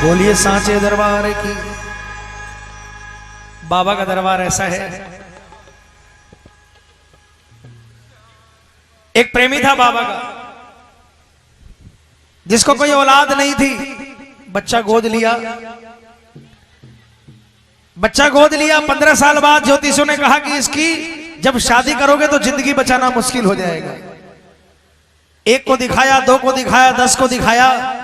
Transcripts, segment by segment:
बोलिए सांचे दरबार की। बाबा का दरबार ऐसा है। एक प्रेमी था बाबा का, जिसको कोई औलाद नहीं थी। बच्चा गोद लिया। 15 साल बाद ज्योतिषों ने कहा कि इसकी जब शादी करोगे तो जिंदगी बचाना मुश्किल हो जाएगा। 1 को दिखाया, 2 को दिखाया, 10 को दिखाया।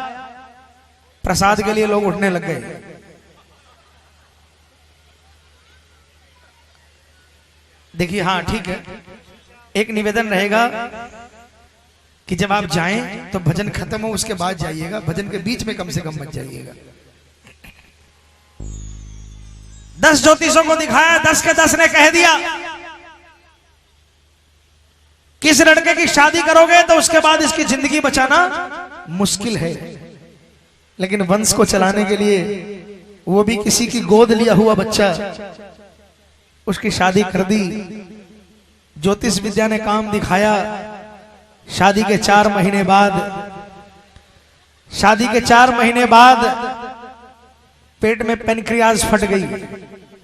प्रसाद के लिए लोग उठने लग गए। देखिए, हाँ ठीक है, एक निवेदन रहेगा कि जब आप जाएं तो भजन खत्म हो उसके बाद जाइएगा, भजन के बीच में कम से कम मत जाइएगा। 10 ज्योतिषों को दिखाया, 10 के 10 ने कह दिया किस लड़के की शादी करोगे तो उसके बाद इसकी जिंदगी बचाना मुश्किल है। लेकिन वंश को चलाने के लिए, वो भी किसी की गोद लिया हुआ बच्चा, उसकी शादी कर दी। ज्योतिष विद्या ने काम दिखाया। शादी के 4 महीने बाद पेट में पेनक्रियाज फट गई।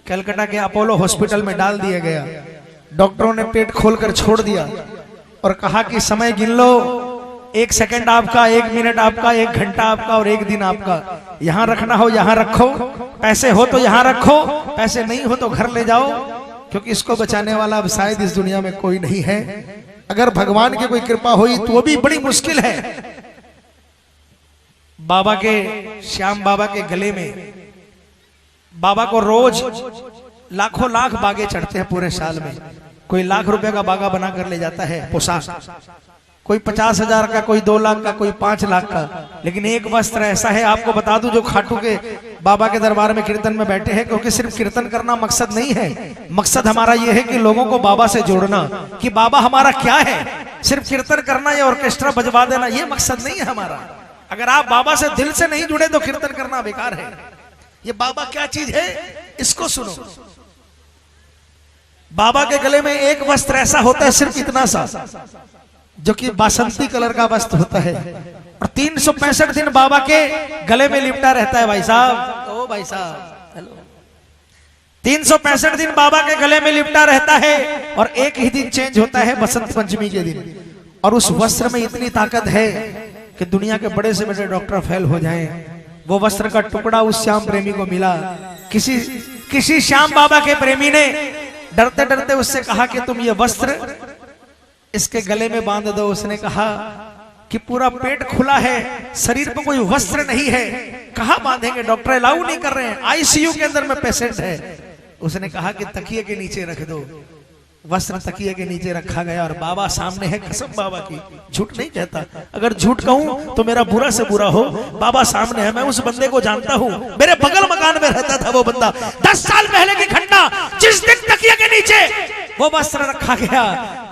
कलकत्ता के अपोलो हॉस्पिटल में डाल दिया गया। डॉक्टरों ने पेट खोलकर छोड़ दिया और कहा कि समय गिन लो, 1 सेकंड आपका, 1 मिनट आपका, 1 घंटा आपका और 1 दिन आपका। यहां रखना हो यहां रखो, पैसे हो तो यहां रखो, पैसे नहीं हो तो घर ले जाओ, क्योंकि इसको बचाने वाला अब शायद इस दुनिया में कोई नहीं है। अगर भगवान की कोई कृपा हुई तो वो भी बड़ी मुश्किल है। बाबा के, श्याम बाबा के गले में, बाबा को रोज लाखों लाख बागे चढ़ते हैं पूरे साल में। कोई लाख रुपए का बागा बना कर ले जाता है पोशाक, कोई 50,000 का, कोई 2 लाख का, कोई 5 लाख का। लेकिन एक वस्त्र ऐसा है, आपको बता दूं, जो खाटू के बाबा के दरबार में कीर्तन में बैठे हैं, क्योंकि सिर्फ कीर्तन करना मकसद नहीं है। मकसद हमारा यह है कि लोगों को बाबा से जोड़ना, कि बाबा हमारा क्या है। सिर्फ कीर्तन करना या ऑर्केस्ट्रा बजवा देना ये मकसद नहीं है हमारा। अगर आप बाबा से दिल से नहीं जुड़े तो कीर्तन करना बेकार है। ये बाबा क्या चीज है, इसको सुनो। बाबा के गले में एक वस्त्र ऐसा होता है, सिर्फ इतना सा, जो कि बासंती कलर का वस्त्र होता है, और 365 दिन बाबा के गले में लिपटा रहता है। भाई साहब, ओ भाई साहब, हेलो। 365 दिन बाबा के गले में लिपटा रहता है, और एक ही दिन चेंज होता है, बसंत पंचमी के दिन। और उस वस्त्र में इतनी ताकत है कि दुनिया के बड़े से बड़े डॉक्टर फेल हो जाएं। वो वस्त्र का टुकड़ा उस श्याम प्रेमी को मिला। किसी श्याम बाबा के प्रेमी ने डरते डरते उससे कहा कि तुम ये वस्त्र इसके गले में बांध दो। उसने कहा कि पूरा पेट खुला है, शरीर पर कोई वस्त्र नहीं है, कहां बांधेंगे, डॉक्टर अलाउ नहीं कर रहे हैं, आईसीयू के अंदर में पेशेंट है। उसने कहा कि तकिए के नीचे रख दो। वस्त्र तकिए के नीचे रखा गया, और बाबा सामने है, कसम बाबा की, झूठ नहीं कहता। अगर झूठ कहूं तो मेरा बुरा से बुरा हो। बाबा सामने है, मैं उस बंदे को जानता हूं, मेरे बगल मकान में रहता था वो बंदा। 10 साल पहले की घटना, जिस दिन तकिए के नीचे वो वस्त्र रखा गया,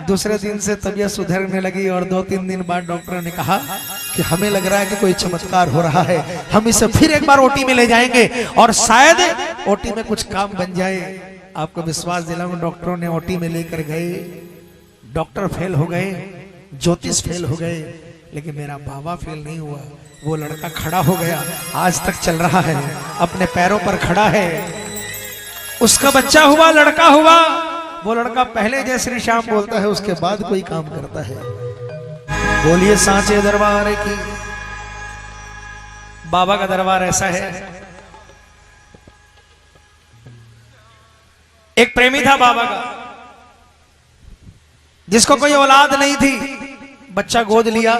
दूसरे दिन से तबीयत सुधरने लगी। और 2-3 दिन बाद डॉक्टर ने कहा कि हमें लग रहा है कि कोई चमत्कार हो रहा है, हम इसे फिर एक बार ओटी में ले जाएंगे और शायद ओटी में कुछ काम बन जाए। आपको विश्वास दिलाऊं, डॉक्टरों ने ओटी में लेकर गए, डॉक्टर फेल हो गए, ज्योतिष फेल हो गए, लेकिन मेरा बाबा फेल नहीं हुआ। वो लड़का खड़ा हो गया, आज तक चल रहा है, अपने पैरों पर खड़ा है। उसका बच्चा हुआ, लड़का हुआ। वो लड़का पहले जय श्री श्याम बोलता है, उसके बाद कोई काम करता है। बोलिए सांचे दरबार की। बाबा का दरबार ऐसा है। एक प्रेमी था बाबा का, जिसको कोई औलाद नहीं थी। बच्चा गोद लिया।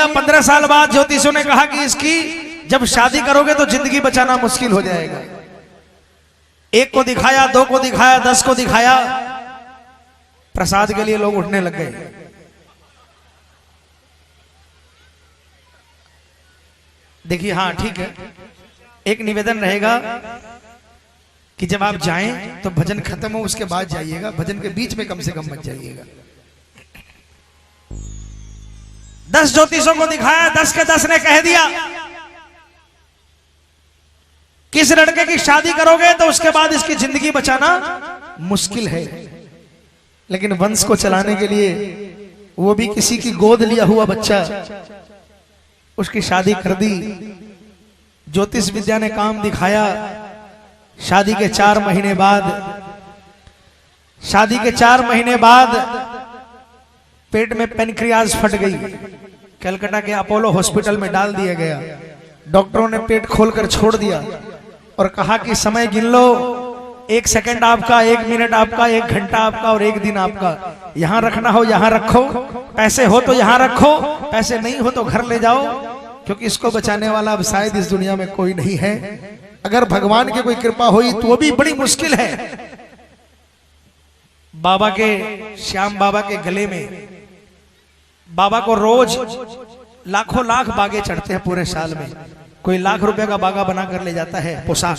15 साल बाद ज्योतिषों ने कहा कि इसकी जब शादी करोगे तो जिंदगी बचाना मुश्किल हो जाएगा। 1 को दिखाया, 2 को दिखाया, 10 को दिखाया। प्रसाद के लिए लोग उठने लग गए। देखिए, हाँ ठीक है, एक निवेदन रहेगा कि जब आप जाएं तो भजन खत्म हो उसके बाद जाइएगा, भजन के बीच में कम से कम मत जाइएगा। 10 ज्योतिषों को दिखाया, 10 के 10 ने कह दिया किस लड़के की शादी करोगे तो उसके बाद इसकी जिंदगी बचाना मुश्किल है। लेकिन वंश को चलाने के लिए, वो भी किसी की गोद लिया हुआ बच्चा, उसकी शादी कर दी। ज्योतिष विद्या ने काम दिखाया। शादी के 4 महीने बाद पेट में पेनक्रियाज फट गई। कलकत्ता के अपोलो हॉस्पिटल में डाल दिया गया। डॉक्टरों ने पेट खोलकर छोड़ दिया और कहा कि समय गिन लो, 1 सेकंड आपका, 1 मिनट आपका, 1 घंटा आपका और 1 दिन आपका। यहां रखना हो यहां रखो, पैसे हो तो यहां रखो, पैसे नहीं हो तो घर ले जाओ, क्योंकि इसको बचाने वाला अब शायद इस दुनिया में कोई नहीं है। अगर भगवान की कोई कृपा हुई तो वो भी बड़ी मुश्किल है। बाबा के, श्याम बाबा के गले में, बाबा को रोज लाखों लाख बागे चढ़ते हैं पूरे साल में। कोई लाख रुपए का बागा बना कर ले जाता है पोशाक,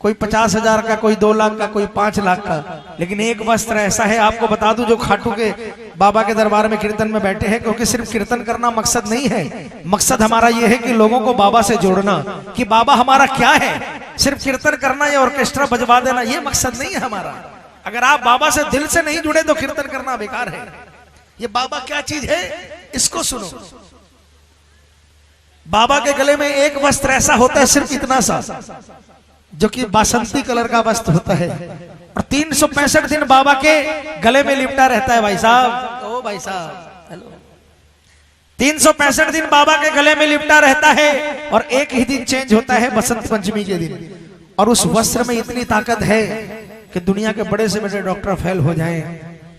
कोई 50,000 का, कोई 2 लाख का, कोई 5 लाख का। लेकिन एक वस्त्र ऐसा है, आपको बता दूं, जो खाटू के बाबा के दरबार में कीर्तन में बैठे हैं, क्योंकि सिर्फ कीर्तन करना मकसद नहीं है। मकसद हमारा यह है कि लोगों को बाबा से जोड़ना, कि बाबा हमारा क्या है। सिर्फ कीर्तन करना या ऑर्केस्ट्रा बजवा देना ये मकसद नहीं है हमारा। अगर आप बाबा से दिल से नहीं जुड़े तो कीर्तन करना बेकार है। ये बाबा क्या चीज है, इसको सुनो। बाबा के गले में एक वस्त्र ऐसा होता है, सिर्फ इतना सा, जो कि बासंती कलर का वस्त्र होता है, और 365 दिन बाबा के गले में लिपटा रहता है। भाई साहब, ओ भाई साहब, हेलो। 365 दिन बाबा के गले में लिपटा रहता है, और एक ही दिन चेंज होता है, बसंत पंचमी के दिन। और उस वस्त्र में इतनी ताकत है कि दुनिया के बड़े से बड़े डॉक्टर फेल हो जाएं।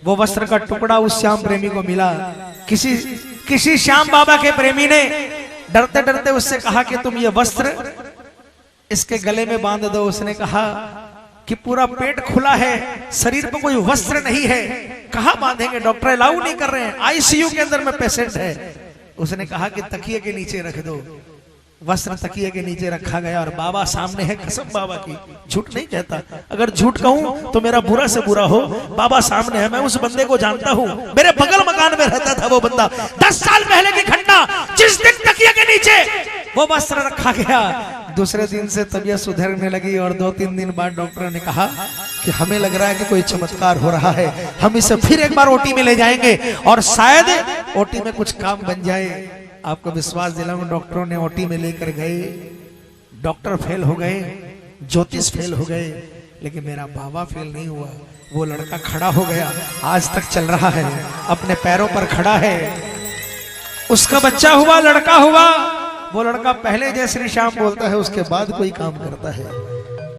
वो वस्त्र का टुकड़ा उस श्याम प्रेमी को मिला। किसी श्याम बाबा के प्रेमी ने डरते डरते उससे कहा कि तुम ये वस्त्र इसके गले में बांध दो। उसने कहा कि पूरा पेट खुला है, शरीर पर कोई वस्त्र नहीं है, कहां बांधेंगे, डॉक्टर अलाउ नहीं कर रहे हैं, आईसीयू के अंदर में पेशेंट है। उसने कहा कि तकिए के नीचे रख दो। वस्त्र तकिए के नीचे रखा गया, और बाबा सामने है, कसम बाबा की, झूठ नहीं कहता। अगर झूठ कहूं तो मेरा बुरा से बुरा हो। बाबा सामने है, मैं उस बंदे को जानता हूं, मेरे बगल मकान में रहता था वो बंदा। 10 साल पहले की घटना, जिस दिन तकिए के नीचे वो वस्त्र रखा गया, दूसरे दिन से तबीयत सुधरने लगी। और 2-3 दिन बाद डॉक्टर ने कहा कि हमें लग रहा है कि कोई चमत्कार हो रहा है, हम इसे फिर एक बार ओटी में ले जाएंगे और शायद ओटी में कुछ काम बन जाए। आपको विश्वास दिलाऊं, डॉक्टरों ने ओटी में लेकर गए, डॉक्टर फेल हो गए, ज्योतिष फेल हो गए, लेकिन मेरा बाबा फेल नहीं हुआ। वो लड़का खड़ा हो गया, आज तक चल रहा है, अपने पैरों पर खड़ा है। उसका बच्चा हुआ, लड़का हुआ। वो लड़का पहले जय श्री श्याम बोलता है, उसके बाद कोई काम करता है।